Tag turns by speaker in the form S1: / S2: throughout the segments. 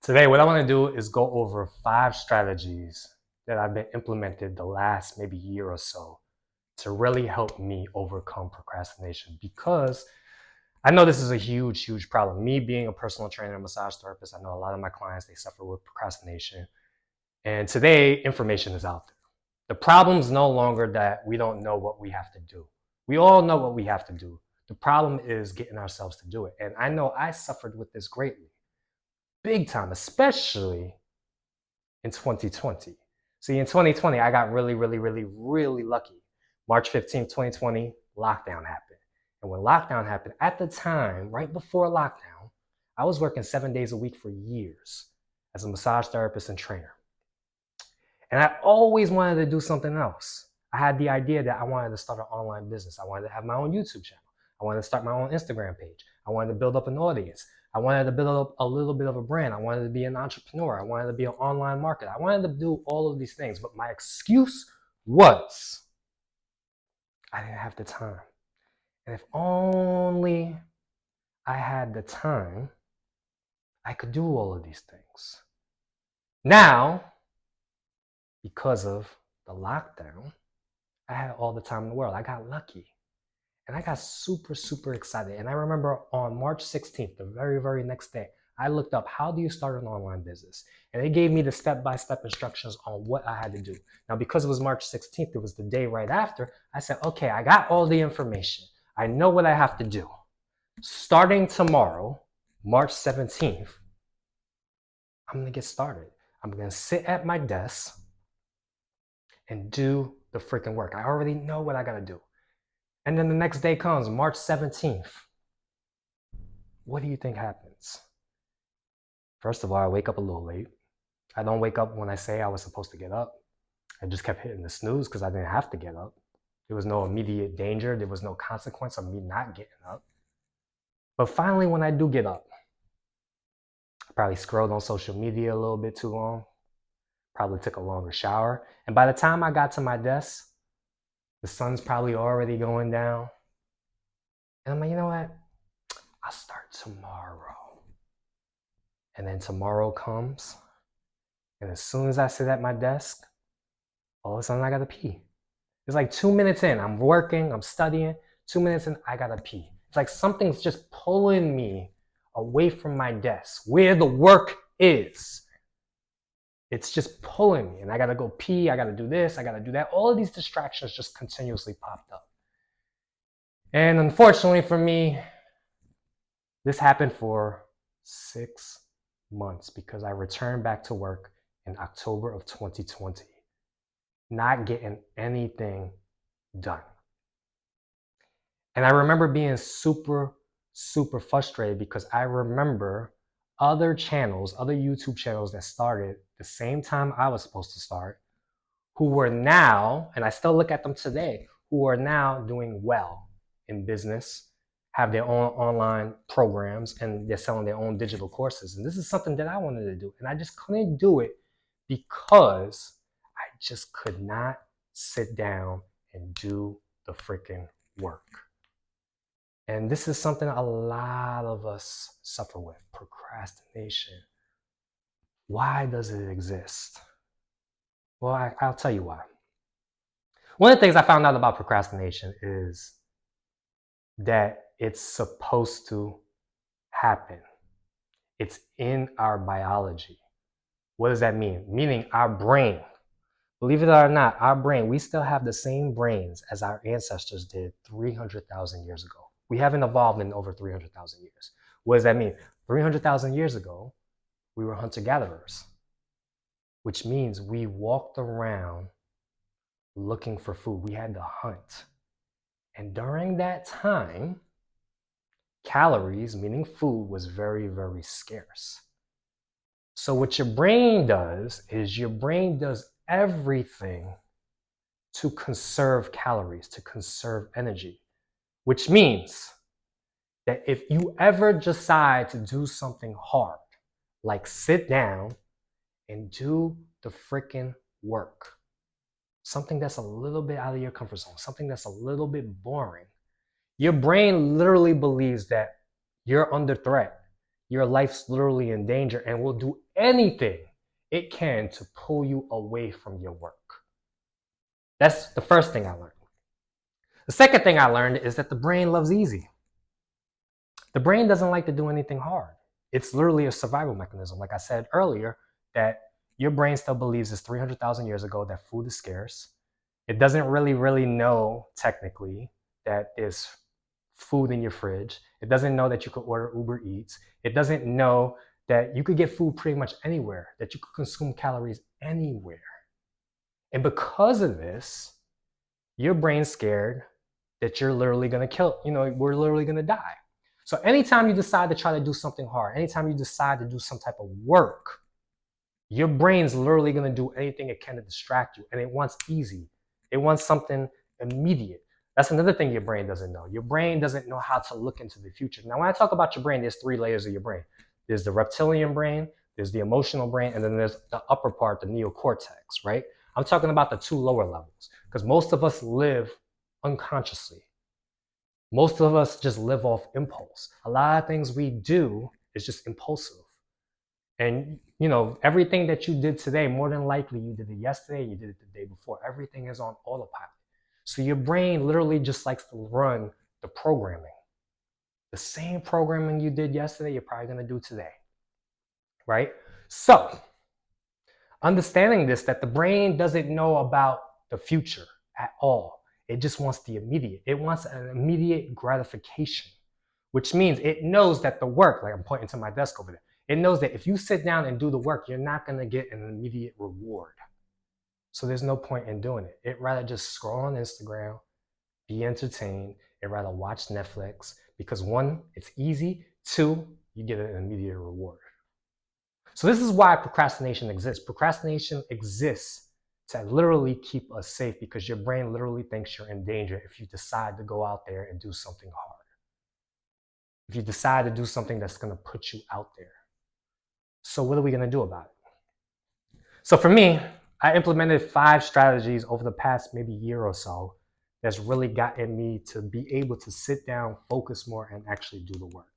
S1: Today, what I want to do is go over 5 strategies that I've been implemented the last maybe year or so to really help me overcome procrastination because I know this is a huge, huge problem. Me being a personal trainer and massage therapist, I know a lot of my clients, they suffer with procrastination. And today, information is out there. The problem's no longer that we don't know what we have to do. We all know what we have to do. The problem is getting ourselves to do it. And I know I suffered with this greatly, big time, especially in 2020. See, in 2020, I got really, really, really, really lucky. March 15th, 2020, lockdown happened. And when lockdown happened, at the time, right before lockdown, I was working 7 days a week for years as a massage therapist and trainer. And I always wanted to do something else. I had the idea that I wanted to start an online business. I wanted to have my own YouTube channel. I wanted to start my own Instagram page. I wanted to build up an audience. I wanted to build up a little bit of a brand. I wanted to be an entrepreneur. I wanted to be an online marketer. I wanted to do all of these things. But my excuse was I didn't have the time. And if only I had the time, I could do all of these things. Now, because of the lockdown, I had all the time in the world. I got lucky. And I got super, super excited. And I remember on March 16th, the very, very next day, I looked up, how do you start an online business? And they gave me the step-by-step instructions on what I had to do. Now, because it was March 16th, it was the day right after, I said, okay, I got all the information. I know what I have to do. Starting tomorrow, March 17th, I'm going to get started. I'm going to sit at my desk and do the freaking work. I already know what I got to do. And then the next day comes, March 17th. What do you think happens? First of all, I wake up a little late. I don't wake up when I say I was supposed to get up. I just kept hitting the snooze because I didn't have to get up. There was no immediate danger. There was no consequence of me not getting up. But finally, when I do get up, I probably scrolled on social media a little bit too long. Probably took a longer shower. And by the time I got to my desk, the sun's probably already going down. And I'm like, you know what? I'll start tomorrow. And then tomorrow comes. And as soon as I sit at my desk, all of a sudden I gotta pee. It's like 2 minutes in, I'm working, I'm studying. 2 minutes in, I gotta pee. It's like something's just pulling me away from my desk, where the work is. It's just pulling me, and I gotta go pee, I gotta do this, I gotta do that. All of these distractions just continuously popped up. And unfortunately for me, this happened for 6 months because I returned back to work in October of 2020, not getting anything done. And I remember being super, super frustrated because I remember other channels, other YouTube channels that started the same time I was supposed to start, who were now, and I still look at them today, who are now doing well in business, have their own online programs, and they're selling their own digital courses. And this is something that I wanted to do. And I just couldn't do it because I just could not sit down and do the freaking work. And this is something a lot of us suffer with, procrastination. Why does it exist? Well, I'll tell you why. One of the things I found out about procrastination is that it's supposed to happen. It's in our biology. What does that mean? Meaning our brain. Believe it or not, our brain, we still have the same brains as our ancestors did 300,000 years ago. We haven't evolved in over 300,000 years. What does that mean? 300,000 years ago, we were hunter-gatherers, which means we walked around looking for food. We had to hunt. And during that time, calories, meaning food, was very, very scarce. So what your brain does is your brain does everything to conserve calories, to conserve energy, which means that if you ever decide to do something hard, like sit down and do the freaking work, something that's a little bit out of your comfort zone, something that's a little bit boring, your brain literally believes that you're under threat. your life's literally in danger and will do anything it can to pull you away from your work. That's the first thing I learned. The second thing I learned is that the brain loves easy. The brain doesn't like to do anything hard. It's literally a survival mechanism. Like I said earlier, that your brain still believes it's 300,000 years ago that food is scarce. It doesn't really know technically that there's food in your fridge. It doesn't know that you could order Uber Eats. It doesn't know that you could get food pretty much anywhere, that you could consume calories anywhere. And because of this, your brain's scared that you're literally gonna we're literally gonna die. So anytime you decide to try to do something hard, anytime you decide to do some type of work, your brain's literally gonna do anything it can to distract you. And it wants easy. It wants something immediate. That's another thing your brain doesn't know. Your brain doesn't know how to look into the future. Now, when I talk about your brain, there's 3 layers of your brain. There's the reptilian brain, there's the emotional brain, and then there's the upper part, the neocortex, right? I'm talking about the 2 lower levels because most of us live unconsciously. Most of us just live off impulse. A lot of things we do is just impulsive. And everything that you did today, more than likely you did it yesterday, you did it the day before. Everything is on autopilot. So your brain literally just likes to run the programming. The same programming you did yesterday, you're probably going to do today, right? So understanding this, that the brain doesn't know about the future at all. It just wants the immediate. It wants an immediate gratification, which means it knows that the work, like I'm pointing to my desk over there, it knows that if you sit down and do the work, you're not going to get an immediate reward. So there's no point in doing it. It'd rather just scroll on Instagram, be entertained. It'd rather watch Netflix because 1, it's easy. 2, you get an immediate reward. So this is why procrastination exists. Procrastination exists to literally keep us safe because your brain literally thinks you're in danger if you decide to go out there and do something hard. If you decide to do something that's going to put you out there. So what are we going to do about it? So for me, I implemented 5 strategies over the past maybe year or so that's really gotten me to be able to sit down, focus more, and actually do the work.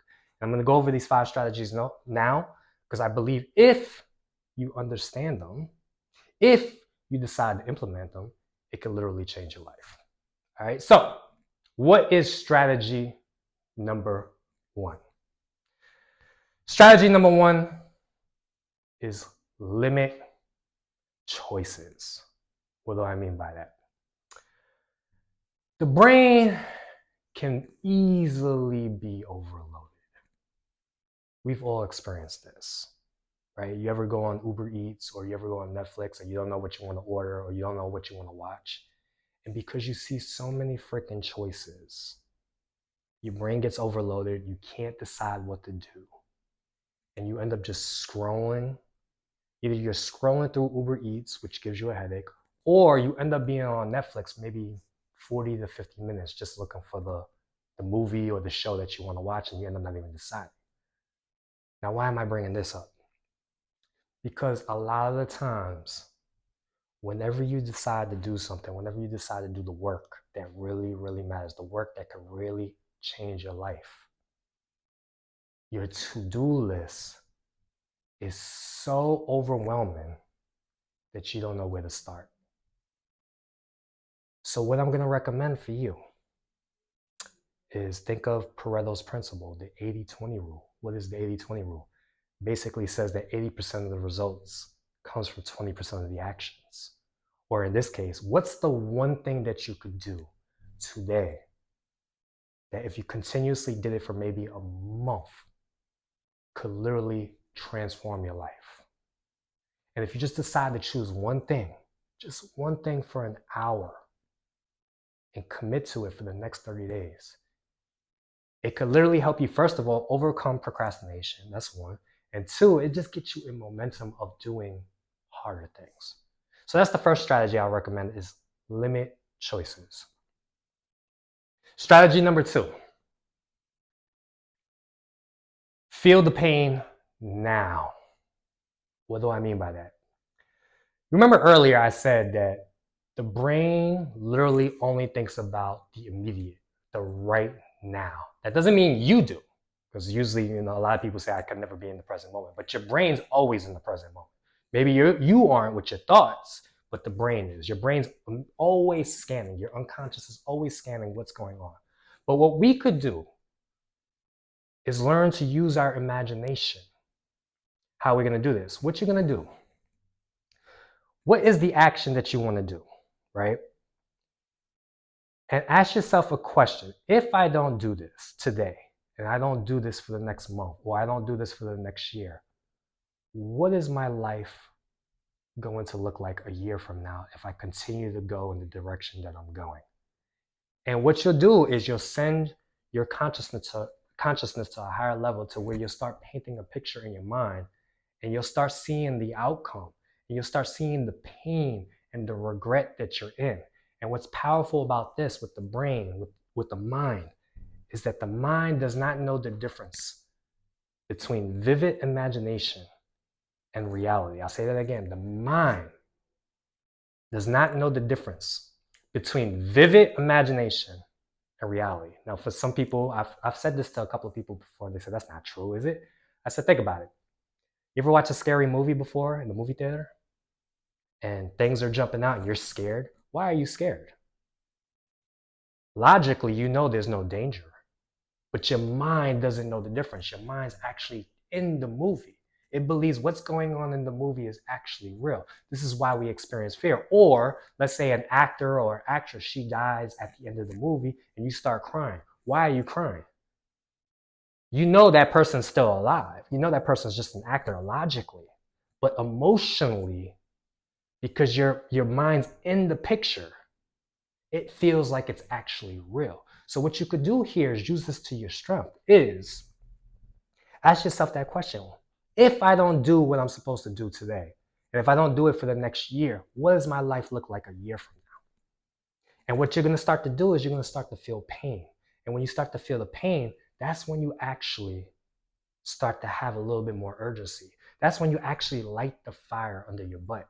S1: And I'm going to go over these 5 strategies now because I believe if you understand them, if you decide to implement them, it can literally change your life. All right, so what is strategy number 1? Strategy number 1 is limit choices. What do I mean by that? The brain can easily be overloaded. We've all experienced this, right? You ever go on Uber Eats or you ever go on Netflix and you don't know what you want to order or you don't know what you want to watch. And because you see so many freaking choices, your brain gets overloaded. You can't decide what to do. And you end up just scrolling. Either you're scrolling through Uber Eats, which gives you a headache, or you end up being on Netflix maybe 40 to 50 minutes just looking for the movie or the show that you want to watch, and you end up not even deciding. Now, why am I bringing this up? Because a lot of the times, whenever you decide to do something, whenever you decide to do the work that really, really matters, the work that can really change your life, your to-do list is so overwhelming that you don't know where to start. So what I'm going to recommend for you is think of Pareto's principle, the 80-20 rule. What is the 80-20 rule? Basically says that 80% of the results comes from 20% of the actions. Or in this case, what's the one thing that you could do today that if you continuously did it for maybe a month could literally transform your life? And if you just decide to choose one thing, just one thing for an hour and commit to it for the next 30 days, it could literally help you, first of all, overcome procrastination. That's 1. And 2, it just gets you in momentum of doing harder things. So that's the first strategy I recommend is limit choices. Strategy number 2, feel the pain now. What do I mean by that? Remember earlier I said that the brain literally only thinks about the immediate, the right now. That doesn't mean you do. Because usually, a lot of people say I can never be in the present moment, but your brain's always in the present moment. Maybe you aren't with your thoughts, but the brain is. Your brain's always scanning. Your unconscious is always scanning what's going on. But what we could do is learn to use our imagination. How are we going to do this? What you're going to do? What is the action that you want to do, right? And ask yourself a question. If I don't do this today, and I don't do this for the next month, or I don't do this for the next year, what is my life going to look like a year from now if I continue to go in the direction that I'm going? And what you'll do is you'll send your consciousness to a higher level, to where you'll start painting a picture in your mind, and you'll start seeing the outcome, and you'll start seeing the pain and the regret that you're in. And what's powerful about this with the brain, with the mind, is that the mind does not know the difference between vivid imagination and reality. I'll say that again. The mind does not know the difference between vivid imagination and reality. Now, for some people, I've said this to a couple of people before, and they said, that's not true, is it? I said, think about it. You ever watch a scary movie before in the movie theater? And things are jumping out and you're scared? Why are you scared? Logically, you know there's no danger, but your mind doesn't know the difference. Your mind's actually in the movie. It believes what's going on in the movie is actually real. This is why we experience fear. Or let's say an actor or actress, she dies at the end of the movie and you start crying. Why are you crying? You know that person's still alive. You know that person's just an actor logically. But emotionally, because your mind's in the picture, it feels like it's actually real. So what you could do here is use this to your strength, is ask yourself that question. If I don't do what I'm supposed to do today, and if I don't do it for the next year, what does my life look like a year from now? And what you're going to start to do is you're going to start to feel pain. And when you start to feel the pain, that's when you actually start to have a little bit more urgency. That's when you actually light the fire under your butt.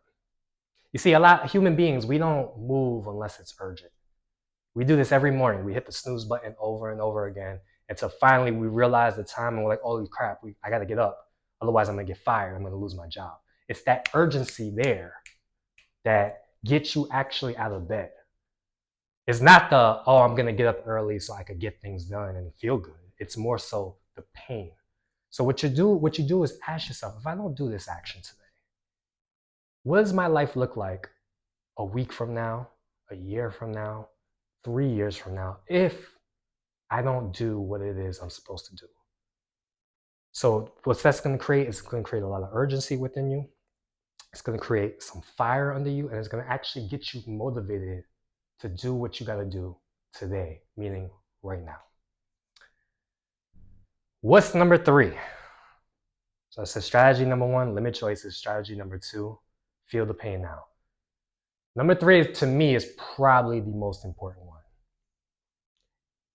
S1: You see, a lot of human beings, we don't move unless it's urgent. We do this every morning. We hit the snooze button over and over again until finally we realize the time and we're like, holy crap, I got to get up. Otherwise, I'm going to get fired. I'm going to lose my job. It's that urgency there that gets you actually out of bed. It's not the, oh, I'm going to get up early so I could get things done and feel good. It's more so the pain. So what you do is ask yourself, if I don't do this action today, what does my life look like a week from now, a year from now, 3 years from now, if I don't do what it is I'm supposed to do? So what that's going to create is going to create a lot of urgency within you. It's going to create some fire under you, and it's going to actually get you motivated to do what you got to do today, meaning right now. What's number 3? So I said strategy number 1, limit choices. Strategy number 2, feel the pain now. Number 3, to me, is probably the most important one.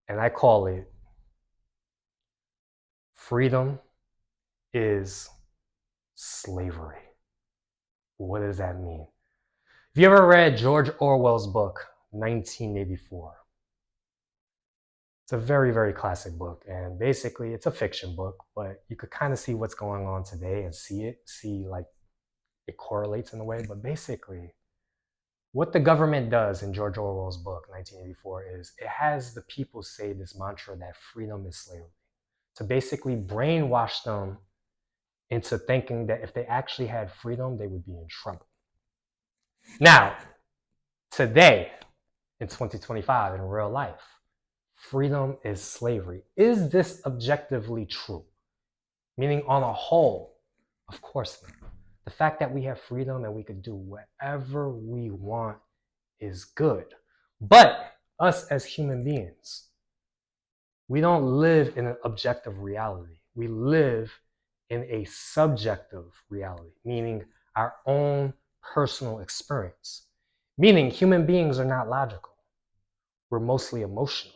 S1: And I call it freedom is slavery. What does that mean? Have you ever read George Orwell's book, 1984? It's a very, very classic book. And basically, it's a fiction book, but you could kind of see what's going on today and see like it correlates in a way. But basically, what the government does in George Orwell's book, 1984, is it has the people say this mantra that freedom is slavery, to basically brainwash them into thinking that if they actually had freedom, they would be in trouble. Now, today, in 2025, in real life, freedom is slavery. Is this objectively true? Meaning, on a whole, of course not. The fact that we have freedom and we could do whatever we want is good. But us as human beings, we don't live in an objective reality. We live in a subjective reality, meaning our own personal experience. Meaning human beings are not logical. We're mostly emotional.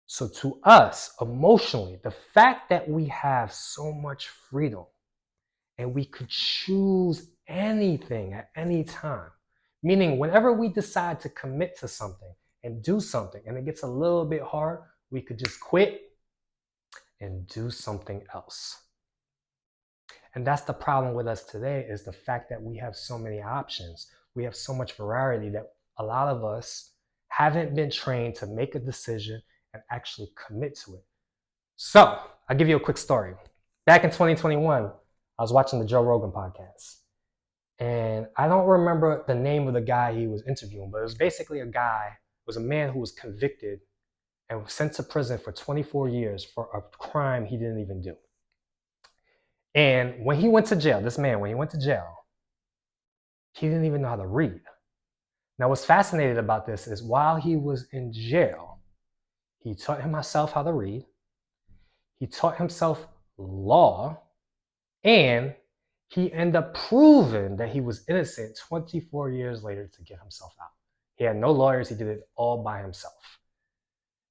S1: So to us, emotionally, the fact that we have so much freedom and we could choose anything at any time, meaning whenever we decide to commit to something and do something and it gets a little bit hard, we could just quit and do something else. And that's the problem with us today, is the fact that we have so many options. We have so much variety that a lot of us haven't been trained to make a decision and actually commit to it. So I'll give you a quick story. Back in 2021, I was watching the Joe Rogan podcast. And I don't remember the name of the guy he was interviewing, but it was basically it was a man who was convicted and was sent to prison for 24 years for a crime he didn't even do. And when he went to jail, when he went to jail, he didn't even know how to read. Now, what's fascinating about this is while he was in jail, he taught himself how to read, he taught himself law, and he ended up proving that he was innocent 24 years later to get himself out. He had no lawyers, he did it all by himself.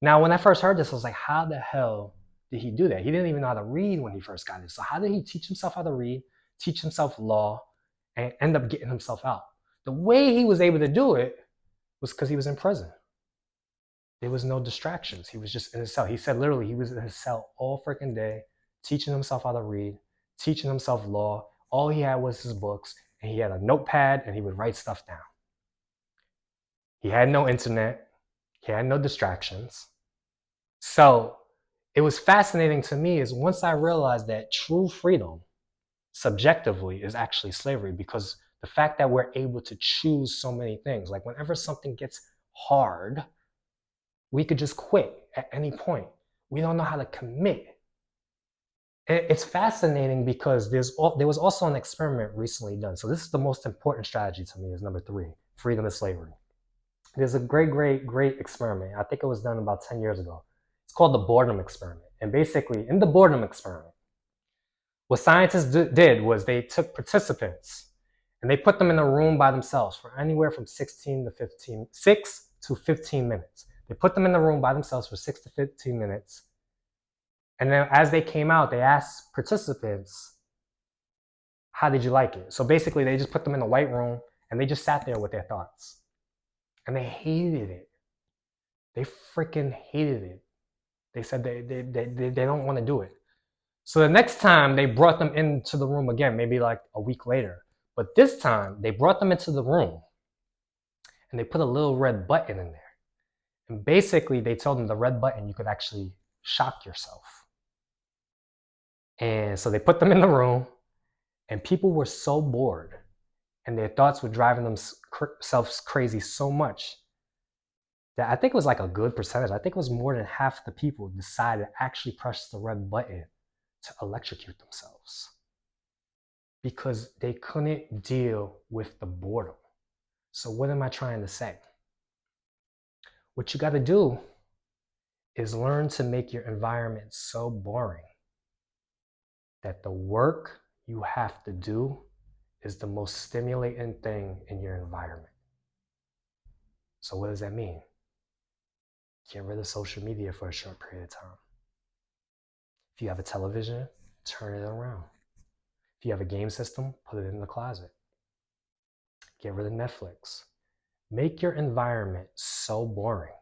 S1: Now, when I first heard this, I was like, how the hell did he do that? He didn't even know how to read when he first got it. So how did he teach himself how to read, teach himself law, and end up getting himself out? The way he was able to do it was because he was in prison. There was no distractions. He was just in his cell. He said literally he was in his cell all freaking day, teaching himself how to read, teaching himself law. All he had was his books, and he had a notepad, and he would write stuff down. He had no internet. He had no distractions. So it was fascinating to me is once I realized that true freedom subjectively is actually slavery, because the fact that we're able to choose so many things, like whenever something gets hard, we could just quit at any point. We don't know how to commit. It's fascinating because there was also an experiment recently done. So this is the most important strategy to me, is number 3, freedom is slavery. There's a great experiment. I think it was done about 10 years ago. It's called the boredom experiment. And basically, in the boredom experiment, what scientists did was they took participants and they put them in a room by themselves for anywhere from 6 to 15 minutes. They put them in the room by themselves for 6 to 15 minutes. And then as they came out, they asked participants, how did you like it? So basically, they just put them in a white room and they just sat there with their thoughts. And they hated it. They freaking hated it. They said they don't want to do it. So the next time they brought them into the room again, maybe like a week later. But this time they brought them into the room and they put a little red button in there. And basically they told them the red button, you could actually shock yourself. And so they put them in the room and people were so bored and their thoughts were driving themselves crazy so much that I think it was like a good percentage. I think it was more than half the people decided to actually press the red button to electrocute themselves because they couldn't deal with the boredom. So what am I trying to say? What you got to do is learn to make your environment so boring that the work you have to do is the most stimulating thing in your environment. So what does that mean? Get rid of social media for a short period of time. If you have a television, turn it around. If you have a game system, put it in the closet. Get rid of Netflix. Make your environment so boring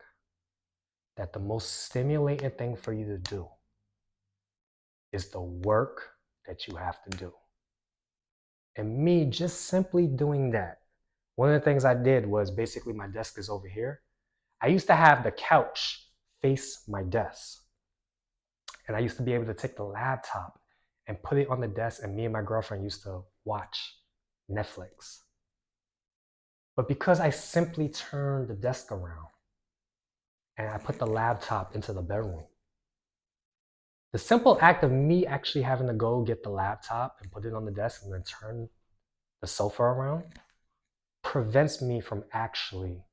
S1: that the most stimulating thing for you to do is the work that you have to do. And me just simply doing that, one of the things I did was basically my desk is over here. I used to have the couch face my desk. And I used to be able to take the laptop and put it on the desk, and me and my girlfriend used to watch Netflix. But because I simply turned the desk around and I put the laptop into the bedroom, the simple act of me actually having to go get the laptop and put it on the desk and then turn the sofa around prevents me from actually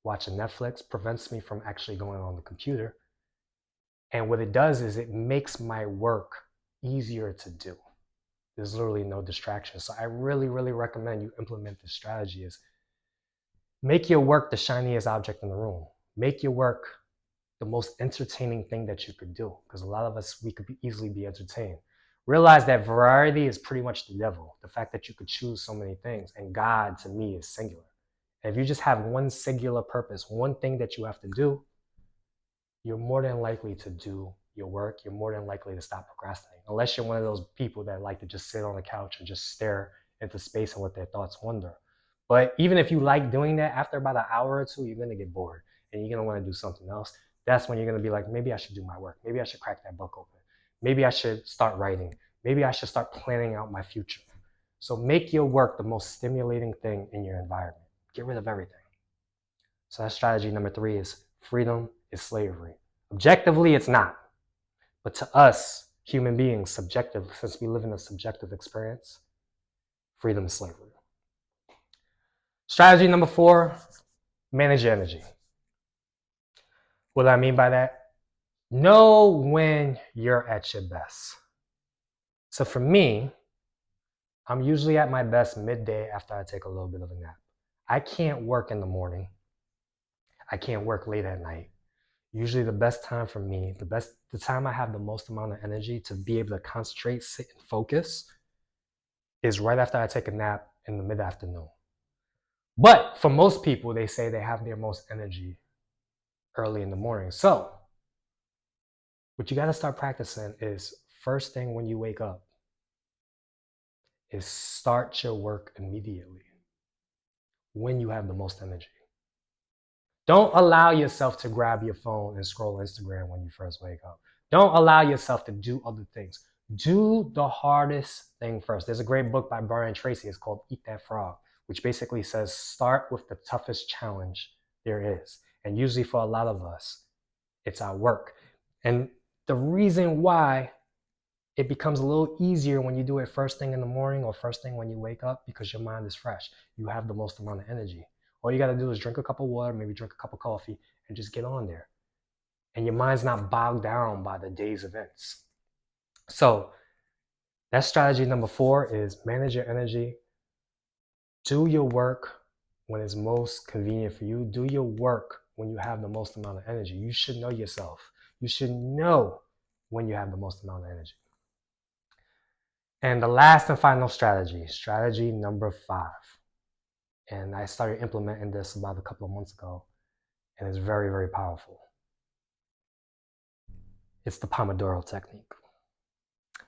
S1: watching Netflix, prevents me from actually going on the computer. And what it does is it makes my work easier to do. There's literally no distraction. So I really recommend you implement this strategy is make your work the shiniest object in the room. Make your work the most entertaining thing that you could do. Because a lot of us, we could easily be entertained. Realize that variety is pretty much the devil. The fact that you could choose so many things. And God, to me, is singular. And if you just have one singular purpose, one thing that you have to do, you're more than likely to do your work, you're more than likely to stop procrastinating. Unless you're one of those people that like to just sit on the couch and just stare into space and let their thoughts wander. But even if you like doing that, after about an hour or two, you're going to get bored and you're going to want to do something else. That's when you're going to be like, maybe I should do my work. Maybe I should crack that book open. Maybe I should start writing. Maybe I should start planning out my future. So make your work the most stimulating thing in your environment. Get rid of everything. So that's strategy number 3 is freedom is slavery. Objectively, it's not. But to us, human beings, subjective, since we live in a subjective experience, freedom is slavery. Strategy number 4, manage your energy. What do I mean by that? Know when you're at your best. So for me, I'm usually at my best midday after I take a little bit of a nap. I can't work in the morning. I can't work late at night. Usually the best time for me, the time I have the most amount of energy to be able to concentrate, sit, and focus is right after I take a nap in the mid-afternoon. But for most people, they say they have their most energy early in the morning. So what you got to start practicing is first thing when you wake up is start your work immediately when you have the most energy. Don't allow yourself to grab your phone and scroll Instagram when you first wake up. Don't allow yourself to do other things. Do the hardest thing first. There's a great book by Brian Tracy. It's called Eat That Frog, which basically says start with the toughest challenge there is. And usually for a lot of us, it's our work. And the reason why it becomes a little easier when you do it first thing in the morning or first thing when you wake up, because your mind is fresh. You have the most amount of energy. All you got to do is drink a cup of water, maybe drink a cup of coffee, and just get on there. And your mind's not bogged down by the day's events. So that's strategy number 4 is manage your energy. Do your work when it's most convenient for you. Do your work when you have the most amount of energy. You should know yourself. You should know when you have the most amount of energy. And the last and final strategy number 5. And I started implementing this about a couple of months ago, and it's very, very powerful. It's the pomodoro technique.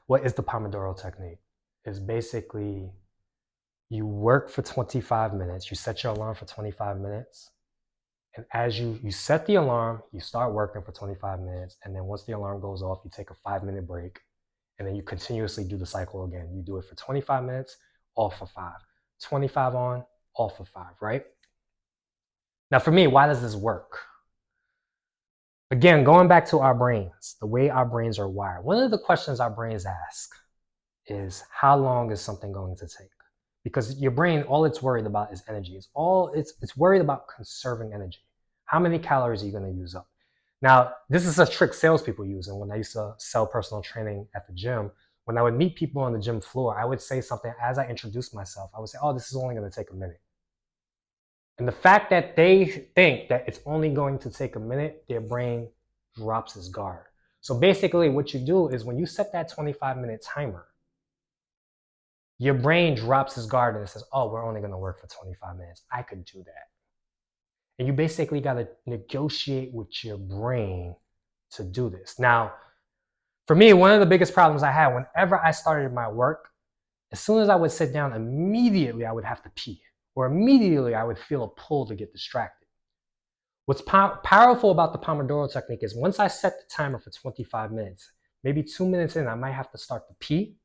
S1: What is the pomodoro technique? It's basically you work for 25 minutes. You set your alarm for 25 minutes. And as you set the alarm, you start working for 25 minutes. And then once the alarm goes off, you take a 5-minute break. And then you continuously do the cycle again. You do it for 25 minutes, off for 5. 25 on, off for 5, right? Now for me, why does this work? Again, going back to our brains, the way our brains are wired, one of the questions our brains ask is how long is something going to take? Because your brain, all it's worried about is energy. It's worried about conserving energy. How many calories are you going to use up? Now, this is a trick salespeople use. And when I used to sell personal training at the gym, when I would meet people on the gym floor, I would say something as I introduced myself. I would say, oh, this is only going to take a minute. And the fact that they think that it's only going to take a minute, their brain drops its guard. So basically what you do is when you set that 25-minute timer, your brain drops its guard and it says, oh, we're only going to work for 25 minutes. I could do that. And you basically got to negotiate with your brain to do this. Now, for me, one of the biggest problems I had whenever I started my work, as soon as I would sit down, immediately I would have to pee, or immediately I would feel a pull to get distracted. What's powerful about the Pomodoro technique is once I set the timer for 25 minutes, maybe 2 minutes in, I might have to start to pee.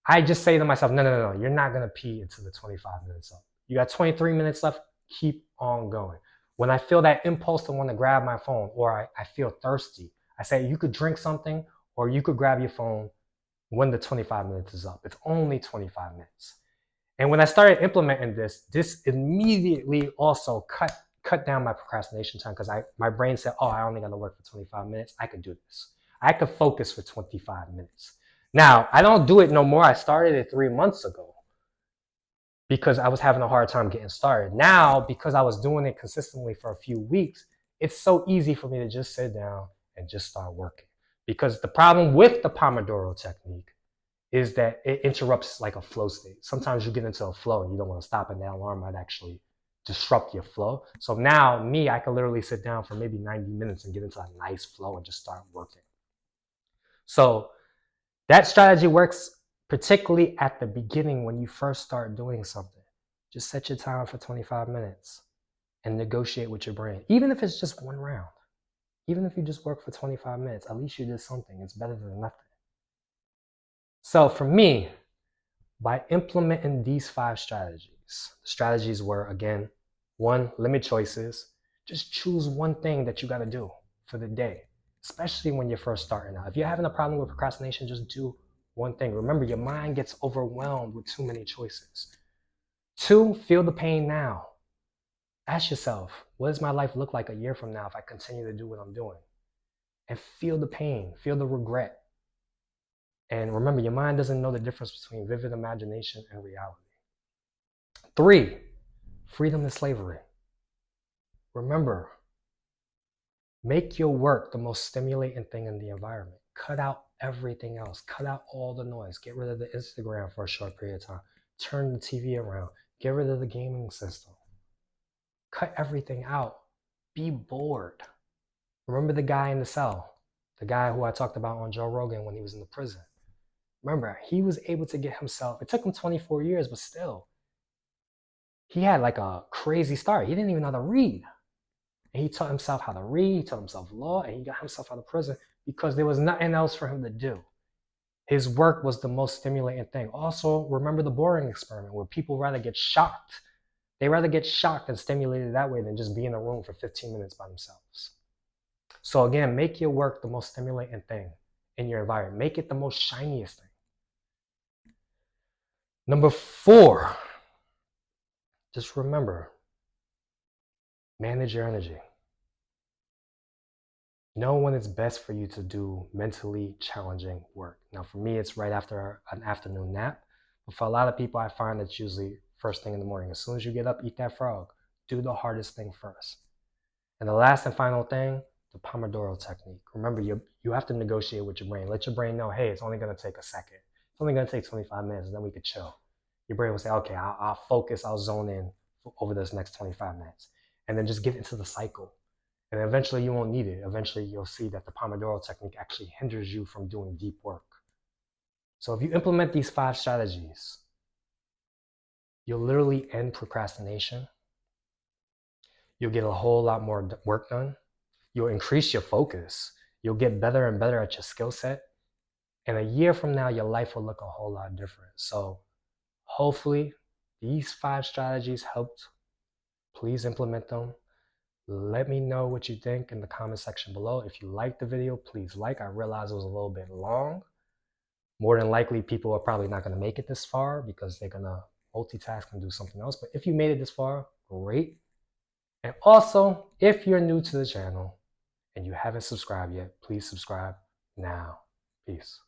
S1: I just say to myself, no, you're not going to pee until the 25 minutes up. You got 23 minutes left, keep on going. When I feel that impulse to want to grab my phone, or I feel thirsty, I say you could drink something or you could grab your phone when the 25 minutes is up. It's only 25 minutes. And when I started implementing this immediately also cut down my procrastination time, because my brain said, oh, I only got to work for 25 minutes. I could do this. I could focus for 25 minutes. Now, I don't do it no more. I started it 3 months ago because I was having a hard time getting started. Now, because I was doing it consistently for a few weeks, it's so easy for me to just sit down and just start working. Because the problem with the Pomodoro technique is that it interrupts like a flow state. Sometimes you get into a flow and you don't want to stop, and that alarm might actually disrupt your flow. So now me, I can literally sit down for maybe 90 minutes and get into a nice flow and just start working. So that strategy works particularly at the beginning when you first start doing something. Just set your timer for 25 minutes and negotiate with your brain. Even if it's just one round, even if you just work for 25 minutes, at least you did something. It's better than nothing. So for me, by implementing these 5 strategies, the strategies were, again, 1, limit choices. Just choose one thing that you got to do for the day, especially when you're first starting out. If you're having a problem with procrastination, just do one thing. Remember, your mind gets overwhelmed with too many choices. 2, feel the pain now. Ask yourself, what does my life look like a year from now if I continue to do what I'm doing? And feel the pain, feel the regret. And remember, your mind doesn't know the difference between vivid imagination and reality. 3, freedom and slavery. Remember, make your work the most stimulating thing in the environment. Cut out everything else. Cut out all the noise. Get rid of the Instagram for a short period of time. Turn the TV around. Get rid of the gaming system. Cut everything out. Be bored. Remember the guy in the cell, the guy who I talked about on Joe Rogan when he was in the prison. Remember, he was able to get himself, it took him 24 years, but still, he had like a crazy start. He didn't even know how to read. And he taught himself how to read, he taught himself law, and he got himself out of prison because there was nothing else for him to do. His work was the most stimulating thing. Also, remember the boring experiment where people rather get shocked. They rather get shocked and stimulated that way than just be in a room for 15 minutes by themselves. So again, make your work the most stimulating thing in your environment. Make it the most shiniest thing. Number 4, just remember, manage your energy. Know when it's best for you to do mentally challenging work. Now, for me, it's right after an afternoon nap. But for a lot of people, I find it's usually first thing in the morning. As soon as you get up, eat that frog. Do the hardest thing first. And the last and final thing, the pomodoro technique. Remember, you have to negotiate with your brain. Let your brain know, hey, it's only going to take a second. It's only going to take 25 minutes, and then we could chill. Your brain will say, okay, I'll focus, I'll zone in over this next 25 minutes. And then just get into the cycle. And eventually you won't need it. Eventually you'll see that the pomodoro technique actually hinders you from doing deep work. So if you implement these 5 strategies, you'll literally end procrastination. You'll get a whole lot more work done. You'll increase your focus. You'll get better and better at your skill set. And a year from now, your life will look a whole lot different. So hopefully these 5 strategies helped. Please implement them. Let me know what you think in the comment section below. If you liked the video, please like. I realize it was a little bit long. More than likely, people are probably not going to make it this far because they're going to multitask and do something else. But if you made it this far, great. And also, if you're new to the channel and you haven't subscribed yet, please subscribe now. Peace.